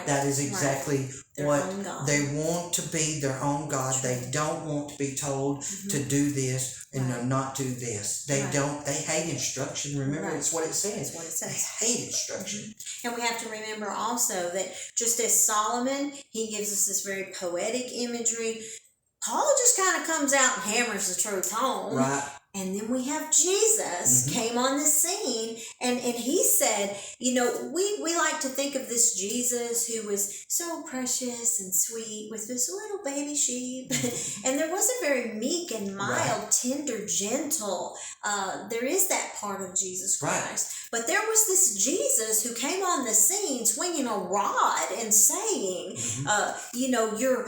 [SPEAKER 1] That is exactly
[SPEAKER 2] their
[SPEAKER 1] what
[SPEAKER 2] own God.
[SPEAKER 1] They want to be their own God. They don't want to be told to do this and not do this. They don't. They hate instruction. Remember, it's what it says.
[SPEAKER 2] It's what it says.
[SPEAKER 1] They hate instruction.
[SPEAKER 2] And we have to remember also that just as Solomon, he gives us this very poetic imagery, Paul just kind of comes out and hammers the truth home. And then we have Jesus came on the scene, and he said, you know, we like to think of this Jesus who was so precious and sweet with this little baby sheep. And there wasn't very meek and mild, tender, gentle. There is that part of Jesus Christ. But there was this Jesus who came on the scene swinging a rod and saying, you know, you're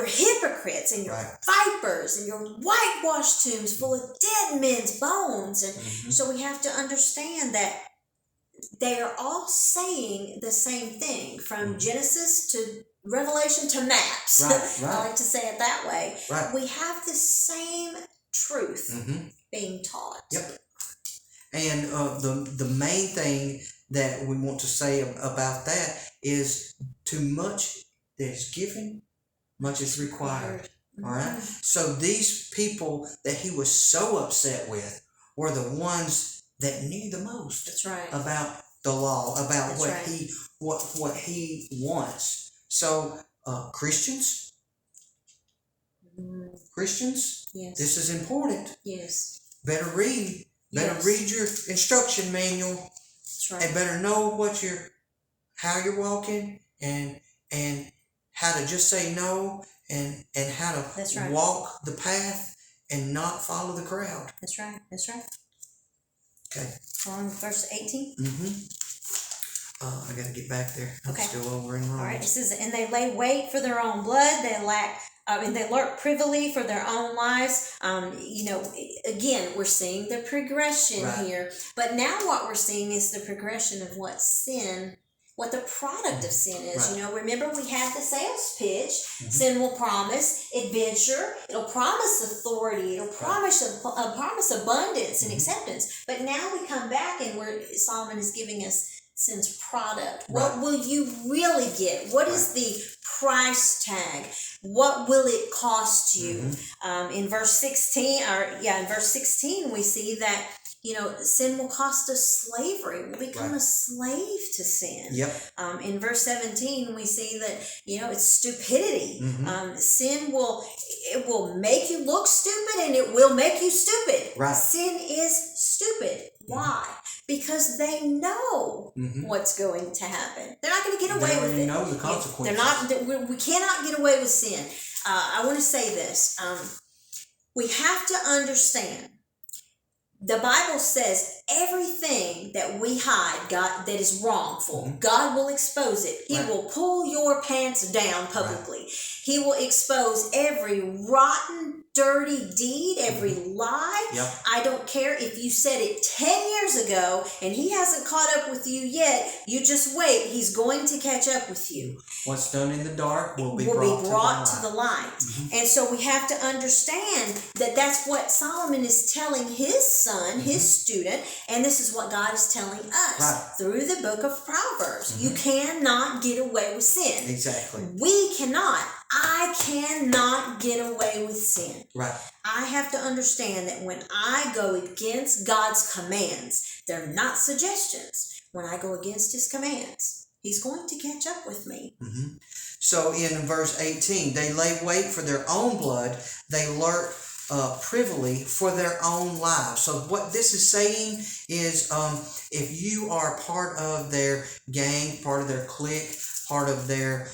[SPEAKER 2] hypocrites and you're vipers and you're whitewashed tombs full of dead men's bones. And so we have to understand that they are all saying the same thing from Genesis to Revelation to maps. I like to say it that way. We have the same truth being taught.
[SPEAKER 1] And the main thing that we want to say about that is, too much that is given, much is required. All right. So these people that he was so upset with were the ones that knew the most about the law, about what he wants. So Christians, this is important. Better read. Better read your instruction manual. And better know how you're walking, and how to just say no, and how to walk the path and not follow the crowd.
[SPEAKER 2] That's right.
[SPEAKER 1] Okay.
[SPEAKER 2] On verse 18.
[SPEAKER 1] I gotta get back there. I'm still over in Romans.
[SPEAKER 2] All right. It says, and they lay wait for their own blood. They lurk privily for their own lives. You know, again, we're seeing the progression here. But now what we're seeing is the progression of what the product of sin is. You know, remember we had the sales pitch. Sin will promise adventure. It'll promise authority. It'll promise abundance and acceptance. But now we come back, and Solomon is giving us sin's product. What will you really get? What is the price tag? What will it cost you? In verse 16, we see that, you know, sin will cost us slavery. We'll become a slave to sin. In verse 17, we see that, you know, it's stupidity. Sin will make you look stupid, and it will make you stupid. Sin is stupid. Why? Because they know what's going to happen. They're not going to get away with it. They know the consequences. We cannot get away with sin. I want to say this. We have to understand. The Bible says everything that we hide, God, that is wrongful, God will expose it. He will pull your pants down publicly. He will expose every rotten, dirty deed, every lie. I don't care if you said it 10 years ago and he hasn't caught up with you yet. You just wait. He's going to catch up with you.
[SPEAKER 1] What's done in the dark will be brought to the light.
[SPEAKER 2] And so we have to understand that that's what Solomon is telling his son, his student, and this is what God is telling us through the book of Proverbs. You cannot get away with sin.
[SPEAKER 1] Exactly.
[SPEAKER 2] We cannot. I cannot get away with sin. I have to understand that when I go against God's commands, they're not suggestions. When I go against his commands, he's going to catch up with me.
[SPEAKER 1] So in verse 18, they lay wait for their own blood. They lurk privily for their own lives. So what this is saying is, if you are part of their gang, part of their clique, part of their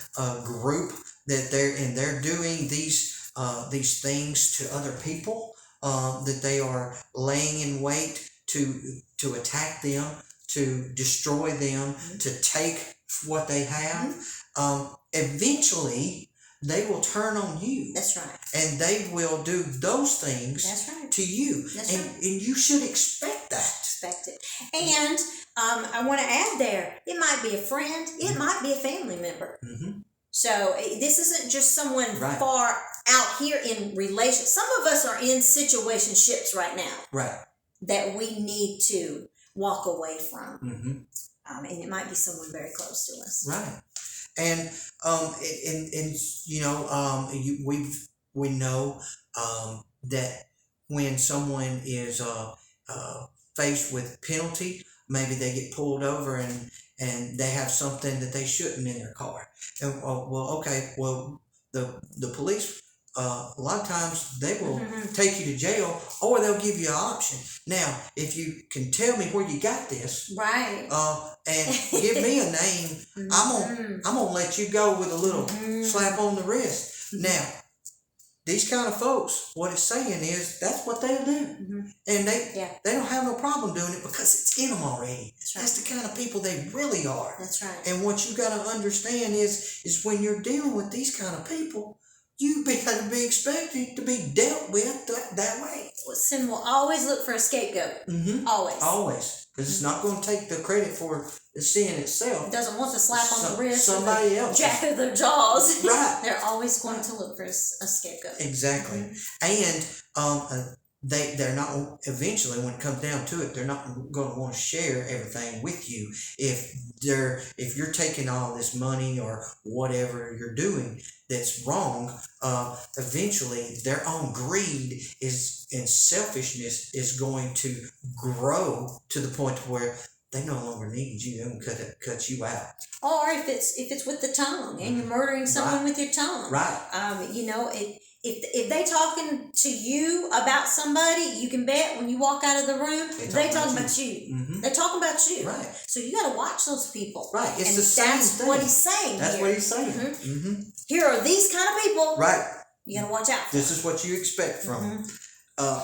[SPEAKER 1] group, that they're doing these things to other people, that they are laying in wait to attack them, to destroy them, to take what they have. Eventually they will turn on you.
[SPEAKER 2] That's right.
[SPEAKER 1] And they will do those things.
[SPEAKER 2] That's right.
[SPEAKER 1] To you.
[SPEAKER 2] That's
[SPEAKER 1] and,
[SPEAKER 2] right.
[SPEAKER 1] And you should expect that.
[SPEAKER 2] Expect it. And I want to add there, it might be a friend, it might be a family member. So this isn't just someone far out here in relation. Some of us are in situationships right now. Right. That we need to walk away from. And it might be someone very close to us.
[SPEAKER 1] Right. And you know, we know that when someone is faced with penalty, maybe they get pulled over and they have something that they shouldn't in their car. And the police, a lot of times they will take you to jail, or they'll give you an option. Now, if you can tell me where you got this,
[SPEAKER 2] right,
[SPEAKER 1] and give me a name, I'm gonna let you go with a little slap on the wrist. Now, these kind of folks, what it's saying is that's what they'll do, and they don't have no problem doing it because it's in them already. That's the kind of people they really are.
[SPEAKER 2] That's right.
[SPEAKER 1] And what you got to understand is when you're dealing with these kind of people, you better be expected to be dealt with that way.
[SPEAKER 2] Well, sin will always look for a scapegoat.
[SPEAKER 1] Always. Because it's not going to take the credit for the sin itself.
[SPEAKER 2] It doesn't want to slap on the wrist.
[SPEAKER 1] Somebody else.
[SPEAKER 2] Jack of their jaws.
[SPEAKER 1] Right.
[SPEAKER 2] They're always going to look for a scapegoat.
[SPEAKER 1] Exactly. And they're not, eventually when it comes down to it, they're not going to want to share everything with you. If you're taking all this money or whatever you're doing that's wrong, eventually their own greed and selfishness is going to grow to the point where they no longer need you. They're going to cut you out.
[SPEAKER 2] Or if it's with the tongue and you're murdering someone with your tongue.
[SPEAKER 1] Right.
[SPEAKER 2] You know, if they talking to you about somebody, you can bet when you walk out of the room, they talking about you. They're talking about you.
[SPEAKER 1] Right.
[SPEAKER 2] So you got to watch those people.
[SPEAKER 1] Right. It's the same
[SPEAKER 2] that's
[SPEAKER 1] thing.
[SPEAKER 2] What he's saying.
[SPEAKER 1] That's what he's saying.
[SPEAKER 2] Here are these kind of people.
[SPEAKER 1] Right.
[SPEAKER 2] You got to watch out for.
[SPEAKER 1] This is what you expect from them.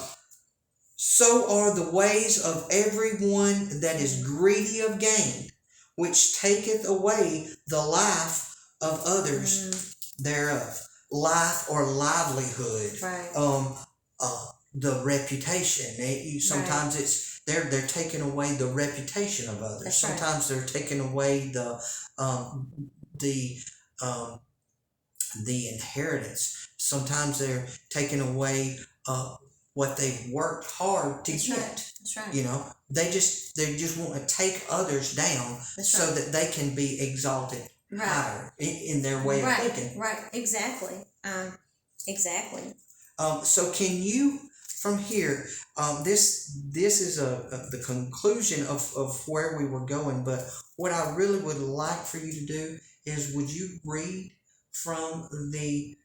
[SPEAKER 1] So are the ways of everyone that is greedy of gain, which taketh away the life of others thereof. Life or livelihood.
[SPEAKER 2] Right.
[SPEAKER 1] The reputation. Sometimes it's they're taking away the reputation of others.
[SPEAKER 2] That's
[SPEAKER 1] Sometimes they're taking away the inheritance. Sometimes they're taking away what they've worked hard to get.
[SPEAKER 2] That's right.
[SPEAKER 1] You know, they just want to take others down so that they can be exalted higher in their way of thinking. Right.
[SPEAKER 2] Exactly. Exactly.
[SPEAKER 1] So can you, from here, this is the conclusion of where we were going, but what I really would like for you to do is, would you read from the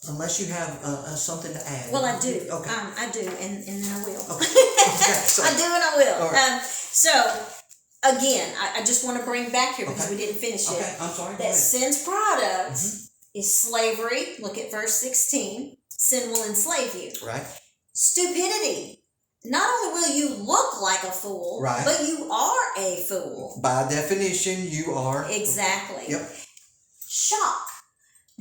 [SPEAKER 1] unless you have something to add.
[SPEAKER 2] Well, I do.
[SPEAKER 1] Okay.
[SPEAKER 2] I do, and then I will.
[SPEAKER 1] Okay. Okay,
[SPEAKER 2] I do and I will.
[SPEAKER 1] Right.
[SPEAKER 2] So, again, I just want to bring back here because we didn't finish it.
[SPEAKER 1] Okay, I'm sorry.
[SPEAKER 2] That sin's product is slavery. Look at verse 16. Sin will enslave you.
[SPEAKER 1] Right.
[SPEAKER 2] Stupidity. Not only will you look like a fool, but you are a fool.
[SPEAKER 1] By definition, you are.
[SPEAKER 2] Exactly.
[SPEAKER 1] Yep.
[SPEAKER 2] Shock.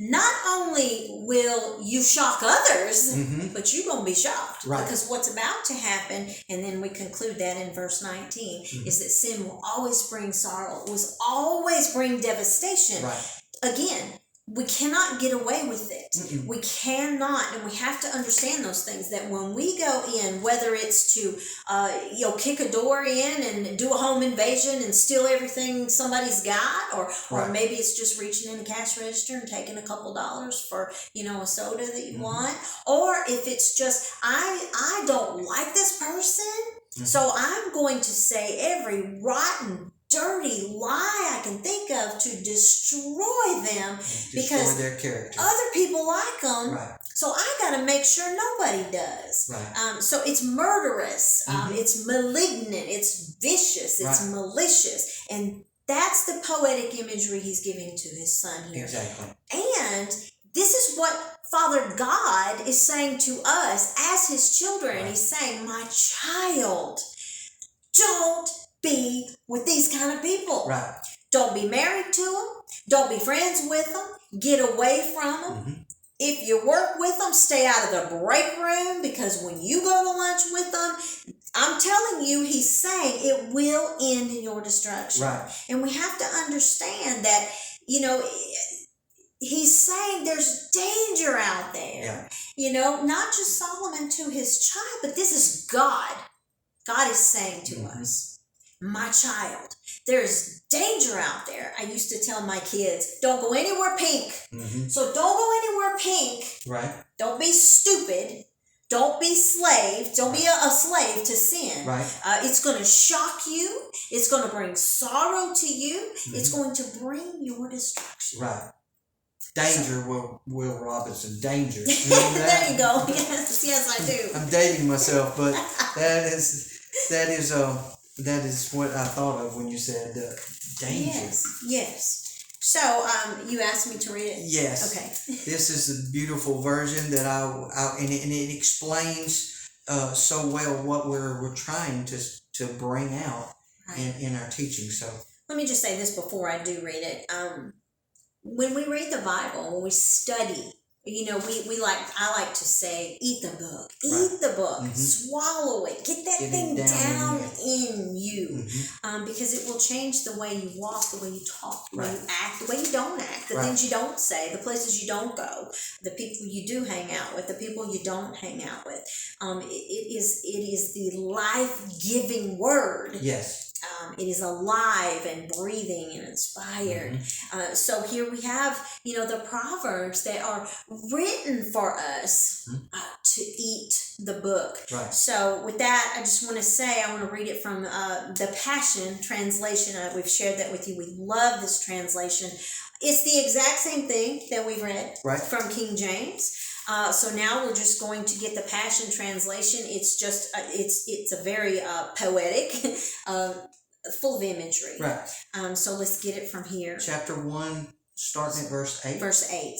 [SPEAKER 2] Not only will you shock others, but you're going to be shocked.
[SPEAKER 1] Right.
[SPEAKER 2] Because what's about to happen, and then we conclude that in verse 19, is that sin will always bring sorrow, will always bring devastation.
[SPEAKER 1] Right.
[SPEAKER 2] Again, we cannot get away with it. We cannot, and we have to understand those things, that when we go in, whether it's to kick a door in and do a home invasion and steal everything somebody's got, or maybe it's just reaching in the cash register and taking a couple dollars for a soda that you want, or if it's just I don't like this person, so I'm going to say every rotten dirty lie I can think of to destroy them, because
[SPEAKER 1] their character.
[SPEAKER 2] Other people like them.
[SPEAKER 1] Right.
[SPEAKER 2] So I got to make sure nobody does.
[SPEAKER 1] Right.
[SPEAKER 2] So it's murderous. It's malignant. It's vicious. It's malicious. And that's the poetic imagery he's giving to his son here.
[SPEAKER 1] Exactly. And
[SPEAKER 2] this is what Father God is saying to us as his children. Right. He's saying, my child, don't be with these kind of people.
[SPEAKER 1] Right.
[SPEAKER 2] Don't be married to them. Don't be friends with them. Get away from them. If you work with them, stay out of the break room, because when you go to lunch with them, I'm telling you, he's saying it will end in your destruction.
[SPEAKER 1] Right.
[SPEAKER 2] And we have to understand that, he's saying there's danger out there. Yeah. Not just Solomon to his child, but this is God. God is saying to us, my child, there's danger out there. I used to tell my kids, don't go anywhere pink. So don't go anywhere pink.
[SPEAKER 1] Right.
[SPEAKER 2] Don't be stupid. Don't be slave. Don't be a slave to sin.
[SPEAKER 1] Right.
[SPEAKER 2] It's going to shock you. It's going to bring sorrow to you. It's going to bring your destruction.
[SPEAKER 1] Right. Danger, Will Robinson. Danger. You
[SPEAKER 2] know that? There you go. Yes, I do.
[SPEAKER 1] I'm dating myself, but that is what I thought of when you said danger.
[SPEAKER 2] Yes. So, you asked me to read it?
[SPEAKER 1] Yes.
[SPEAKER 2] Okay.
[SPEAKER 1] This is a beautiful version that and it explains so well what we're trying to bring out in our teaching. So
[SPEAKER 2] let me just say this before I do read it. When we read the Bible, when we study, I like to say, eat the book. Eat the book. Swallow it. Get that thing down in you. Because it will change the way you walk, the way you talk, the way you act, the way you don't act, the things you don't say, the places you don't go, the people you do hang out with, the people you don't hang out with. It is the life-giving word.
[SPEAKER 1] Yes.
[SPEAKER 2] It is alive and breathing and inspired. So here we have, the Proverbs that are written for us to eat the book.
[SPEAKER 1] Right.
[SPEAKER 2] So with that, I just want to say, I want to read it from the Passion Translation. We've shared that with you. We love this translation. It's the exact same thing that we've read from King James. So now we're just going to get the Passion Translation. It's just, it's a very poetic, full of imagery.
[SPEAKER 1] Right.
[SPEAKER 2] So let's get it from here.
[SPEAKER 1] Chapter 1, starting at verse 8.
[SPEAKER 2] Verse 8.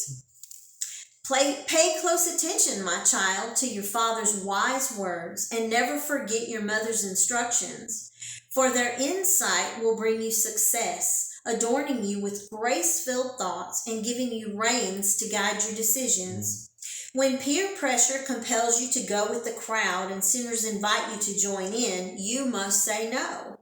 [SPEAKER 2] Pay close attention, my child, to your father's wise words, and never forget your mother's instructions, for their insight will bring you success, adorning you with grace-filled thoughts and giving you reins to guide your decisions. When peer pressure compels you to go with the crowd and sinners invite you to join in, you must say no.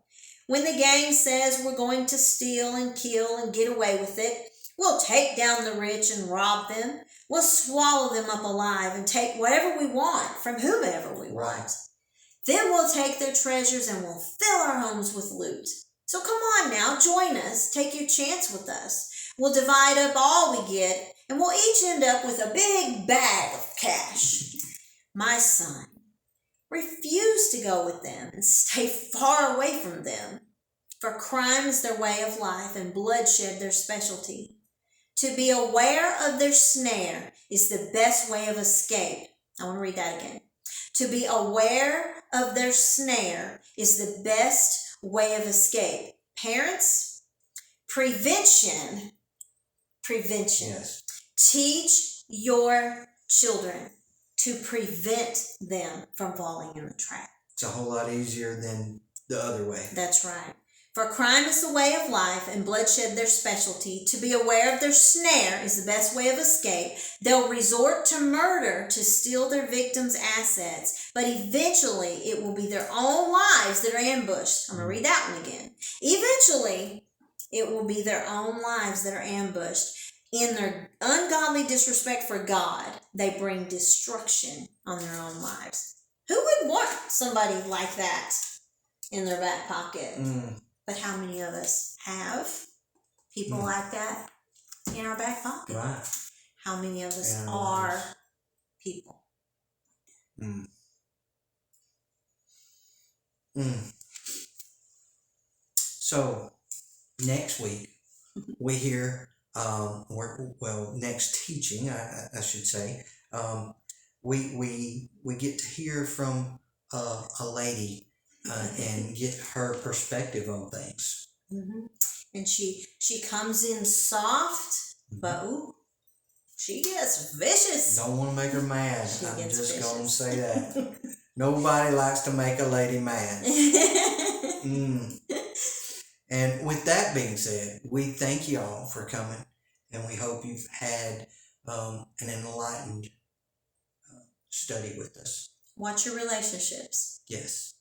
[SPEAKER 2] When the gang says we're going to steal and kill and get away with it, we'll take down the rich and rob them. We'll swallow them up alive and take whatever we want from whomever we want. Then we'll take their treasures and we'll fill our homes with loot. So come on now, join us. Take your chance with us. We'll divide up all we get, and we'll each end up with a big bag of cash. My son, refuse to go with them and stay far away from them, for crime is their way of life and bloodshed their specialty. To be aware of their snare is the best way of escape. I want to read that again. To be aware of their snare is the best way of escape. Parents, prevention. Yes. Teach your children to prevent them from falling in the trap.
[SPEAKER 1] It's a whole lot easier than the other way.
[SPEAKER 2] That's right. For crime is the way of life and bloodshed their specialty. To be aware of their snare is the best way of escape. They'll resort to murder to steal their victims' assets, but eventually it will be their own lives that are ambushed. I'm going to read that one again. Eventually, it will be their own lives that are ambushed. In their ungodly disrespect for God, they bring destruction on their own lives. Who would want somebody like that in their back pocket? But how many of us have people like that in our back pocket?
[SPEAKER 1] Right.
[SPEAKER 2] How many of us are people?
[SPEAKER 1] So, next week we hear, next teaching, I should say, we get to hear from a lady and get her perspective on things.
[SPEAKER 2] Mm-hmm. And she comes in soft, but ooh, she gets vicious.
[SPEAKER 1] Don't want to make her mad. I'm just
[SPEAKER 2] vicious.
[SPEAKER 1] going to say that. Nobody likes to make a lady mad. And with that being said, we thank you all for coming, and we hope you've had an enlightened study with us.
[SPEAKER 2] Watch your relationships.
[SPEAKER 1] Yes.